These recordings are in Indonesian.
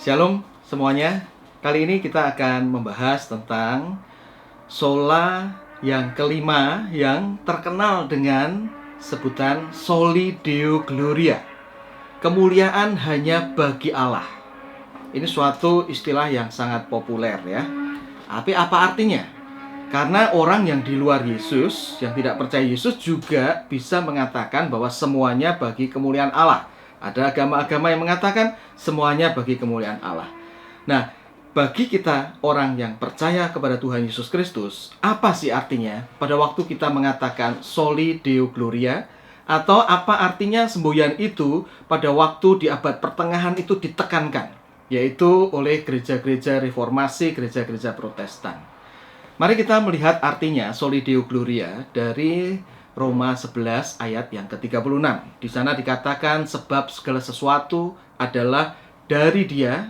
Shalom semuanya. Kali ini kita akan membahas tentang sola yang kelima yang terkenal dengan sebutan Soli Deo Gloria. Kemuliaan hanya bagi Allah. Ini suatu istilah yang sangat populer ya. Tapi apa artinya? Karena orang yang di luar Yesus, yang tidak percaya Yesus juga bisa mengatakan bahwa semuanya bagi kemuliaan Allah. Ada agama-agama yang mengatakan semuanya bagi kemuliaan Allah. Nah, bagi kita orang yang percaya kepada Tuhan Yesus Kristus, apa sih artinya pada waktu kita mengatakan Soli Deo Gloria? Atau apa artinya semboyan itu pada waktu di abad pertengahan itu ditekankan, yaitu oleh gereja-gereja reformasi, gereja-gereja Protestan. Mari kita melihat artinya Soli Deo Gloria dari Roma 11 ayat yang ke-36. Di sana dikatakan sebab segala sesuatu adalah dari Dia,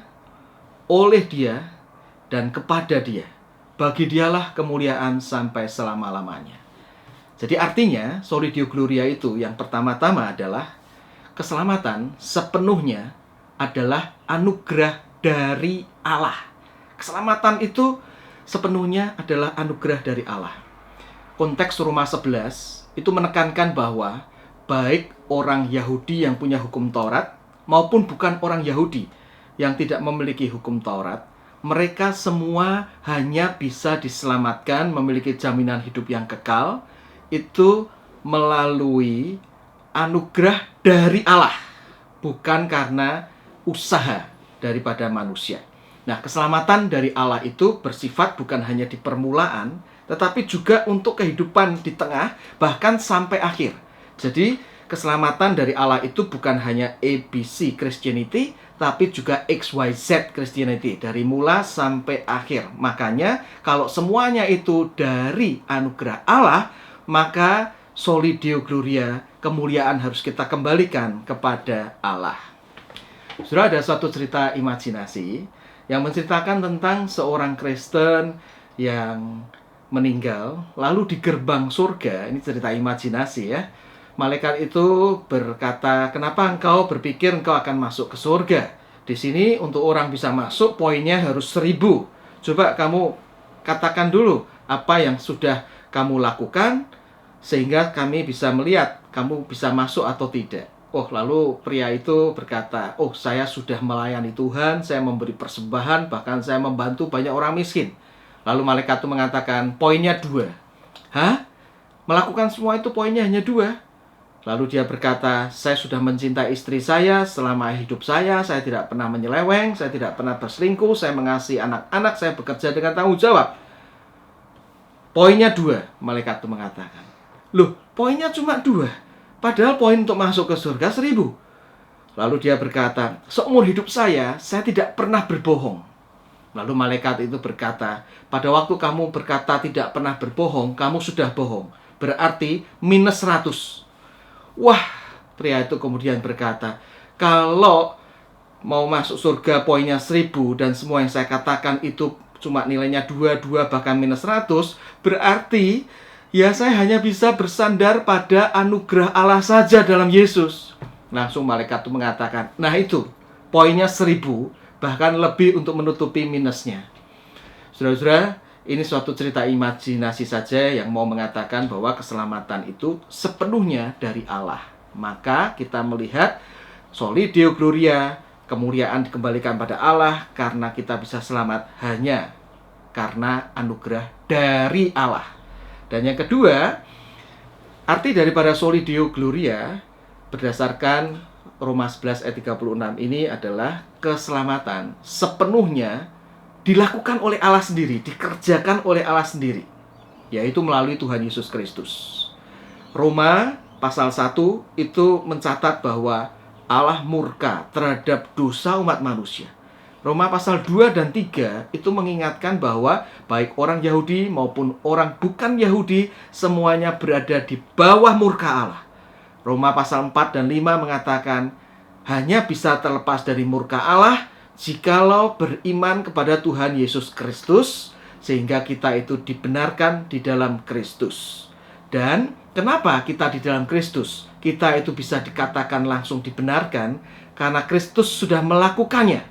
oleh Dia, dan kepada Dia. Bagi Dialah kemuliaan sampai selama-lamanya. Jadi artinya Soli Deo Gloria itu yang pertama-tama adalah keselamatan sepenuhnya adalah anugerah dari Allah. Keselamatan itu sepenuhnya adalah anugerah dari Allah. Konteks Roma 11 itu menekankan bahwa baik orang Yahudi yang punya hukum Taurat maupun bukan orang Yahudi yang tidak memiliki hukum Taurat, mereka semua hanya bisa diselamatkan, memiliki jaminan hidup yang kekal, itu melalui anugerah dari Allah, bukan karena usaha daripada manusia. Nah, keselamatan dari Allah itu bersifat bukan hanya di permulaan, tetapi juga untuk kehidupan di tengah, bahkan sampai akhir. Jadi, keselamatan dari Allah itu bukan hanya ABC Christianity, tapi juga XYZ Christianity, dari mula sampai akhir. Makanya, kalau semuanya itu dari anugerah Allah, maka Soli Deo Gloria, kemuliaan harus kita kembalikan kepada Allah. Sudah ada suatu cerita imajinasi yang menceritakan tentang seorang Kristen yang meninggal, lalu di gerbang surga, ini cerita imajinasi ya, malaikat itu berkata, kenapa engkau berpikir engkau akan masuk ke surga? Di sini untuk orang bisa masuk, poinnya harus 1000. Coba kamu katakan dulu apa yang sudah kamu lakukan, sehingga kami bisa melihat kamu bisa masuk atau tidak. Oh, lalu pria itu berkata, oh saya sudah melayani Tuhan, saya memberi persembahan, bahkan saya membantu banyak orang miskin. Lalu malaikat itu mengatakan, poinnya 2. Hah? Melakukan semua itu poinnya hanya 2? Lalu dia berkata, saya sudah mencintai istri saya selama hidup saya tidak pernah menyeleweng, saya tidak pernah berselingkuh, saya mengasihi anak-anak, saya bekerja dengan tanggung jawab. Poinnya 2, malaikat itu mengatakan. Loh, poinnya cuma 2, padahal poin untuk masuk ke surga 1000. Lalu dia berkata, seumur hidup saya tidak pernah berbohong. Lalu malaikat itu berkata, pada waktu kamu berkata tidak pernah berbohong, kamu sudah bohong. Berarti minus 100. Wah, pria itu kemudian berkata, kalau mau masuk surga poinnya 1000 dan semua yang saya katakan itu cuma nilainya 2, bahkan minus 100, berarti ya saya hanya bisa bersandar pada anugerah Allah saja dalam Yesus. Langsung malaikat itu mengatakan, nah itu, poinnya 1000, bahkan lebih untuk menutupi minusnya. Saudara-saudara, ini suatu cerita imajinasi saja yang mau mengatakan bahwa keselamatan itu sepenuhnya dari Allah. Maka kita melihat Soli Deo Gloria, kemuliaan dikembalikan pada Allah karena kita bisa selamat hanya karena anugerah dari Allah. Dan yang kedua, arti daripada Soli Deo Gloria berdasarkan Roma 11 ayat 36 ini adalah keselamatan sepenuhnya dilakukan oleh Allah sendiri, dikerjakan oleh Allah sendiri, yaitu melalui Tuhan Yesus Kristus. Roma pasal 1 itu mencatat bahwa Allah murka terhadap dosa umat manusia. Roma pasal 2 dan 3 itu mengingatkan bahwa baik orang Yahudi maupun orang bukan Yahudi semuanya berada di bawah murka Allah. Roma pasal 4 dan 5 mengatakan hanya bisa terlepas dari murka Allah jikalau beriman kepada Tuhan Yesus Kristus, sehingga kita itu dibenarkan di dalam Kristus. Dan kenapa kita di dalam Kristus? Kita itu bisa dikatakan langsung dibenarkan karena Kristus sudah melakukannya.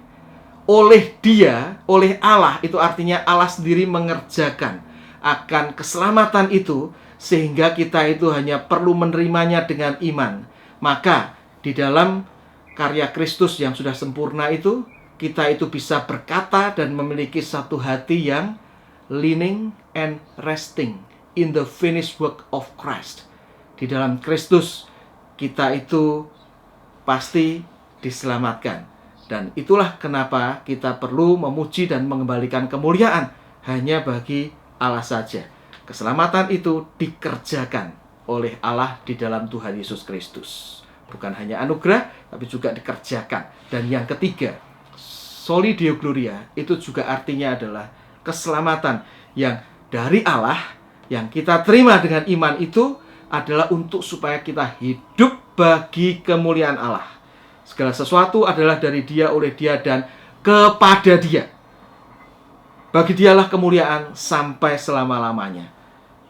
oleh Dia, oleh Allah, itu artinya Allah sendiri mengerjakan akan keselamatan itu, sehingga kita itu hanya perlu menerimanya dengan iman. Maka di dalam karya Kristus yang sudah sempurna itu, kita itu bisa berkata dan memiliki satu hati yang leaning and resting in the finished work of Christ. Di dalam Kristus kita itu pasti diselamatkan. Dan itulah kenapa kita perlu memuji dan mengembalikan kemuliaan hanya bagi Allah saja. Keselamatan itu dikerjakan oleh Allah di dalam Tuhan Yesus Kristus. Bukan hanya anugerah, tapi juga dikerjakan. Dan yang ketiga, Soli Deo Gloria itu juga artinya adalah keselamatan yang dari Allah, yang kita terima dengan iman itu adalah untuk supaya kita hidup bagi kemuliaan Allah. Segala sesuatu adalah dari Dia, oleh Dia, dan kepada Dia. Bagi Dialah kemuliaan sampai selama-lamanya.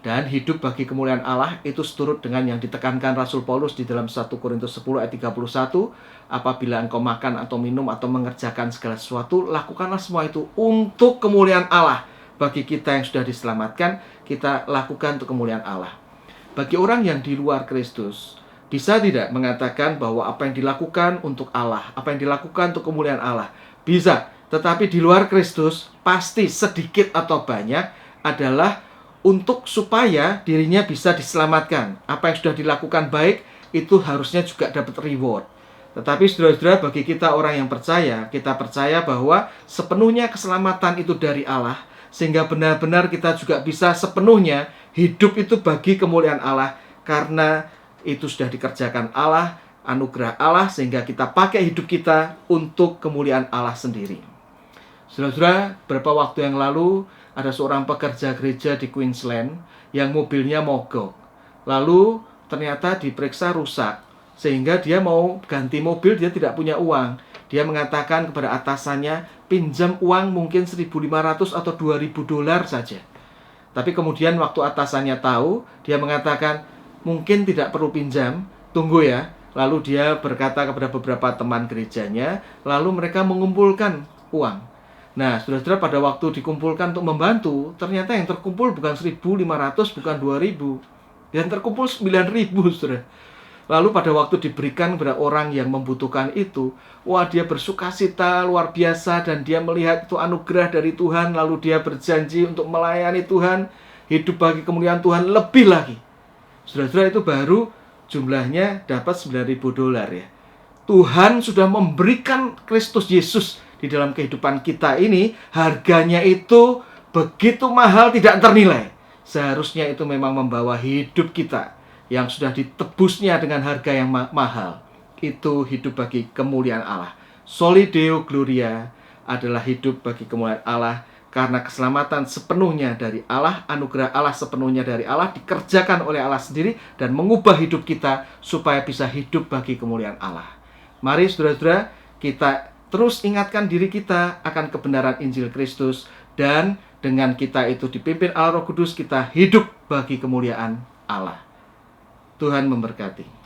Dan hidup bagi kemuliaan Allah itu seturut dengan yang ditekankan Rasul Paulus di dalam 1 Korintus 10 ayat 31. Apabila engkau makan atau minum atau mengerjakan segala sesuatu, lakukanlah semua itu untuk kemuliaan Allah. Bagi kita yang sudah diselamatkan, kita lakukan untuk kemuliaan Allah. Bagi orang yang di luar Kristus, bisa tidak mengatakan bahwa apa yang dilakukan untuk Allah, apa yang dilakukan untuk kemuliaan Allah? Bisa. Tetapi di luar Kristus, pasti sedikit atau banyak adalah untuk supaya dirinya bisa diselamatkan. Apa yang sudah dilakukan baik, itu harusnya juga dapat reward. Tetapi saudara-saudara, bagi kita orang yang percaya, kita percaya bahwa sepenuhnya keselamatan itu dari Allah, sehingga benar-benar kita juga bisa sepenuhnya hidup itu bagi kemuliaan Allah, karena itu sudah dikerjakan Allah, anugerah Allah, sehingga kita pakai hidup kita untuk kemuliaan Allah sendiri. Saudara-saudara, beberapa waktu yang lalu ada seorang pekerja gereja di Queensland yang mobilnya mogok. Lalu ternyata diperiksa rusak, sehingga dia mau ganti mobil, dia tidak punya uang. Dia mengatakan kepada atasannya, pinjam uang mungkin 1.500 atau 2.000 dolar saja. Tapi kemudian waktu atasannya tahu, dia mengatakan, mungkin tidak perlu pinjam, tunggu ya. Lalu dia berkata kepada beberapa teman gerejanya, lalu mereka mengumpulkan uang. Nah, saudara-saudara, pada waktu dikumpulkan untuk membantu, ternyata yang terkumpul bukan 1.500, bukan 2.000. Yang terkumpul 9.000, saudara. Lalu pada waktu diberikan kepada orang yang membutuhkan itu, wah, dia bersukacita luar biasa, dan dia melihat itu anugerah dari Tuhan. Lalu dia berjanji untuk melayani Tuhan, hidup bagi kemuliaan Tuhan lebih lagi. Saudara-saudara, itu baru jumlahnya dapat 9.000 dolar ya. Tuhan sudah memberikan Kristus Yesus di dalam kehidupan kita ini, harganya itu begitu mahal, tidak ternilai. Seharusnya itu memang membawa hidup kita yang sudah ditebusnya dengan harga yang mahal. Itu hidup bagi kemuliaan Allah. Soli Deo Gloria adalah hidup bagi kemuliaan Allah, karena keselamatan sepenuhnya dari Allah, anugerah Allah sepenuhnya dari Allah, dikerjakan oleh Allah sendiri dan mengubah hidup kita supaya bisa hidup bagi kemuliaan Allah. Mari saudara-saudara, kita terus ingatkan diri kita akan kebenaran Injil Kristus, dan dengan kita itu dipimpin Allah Roh Kudus, kita hidup bagi kemuliaan Allah. Tuhan memberkati.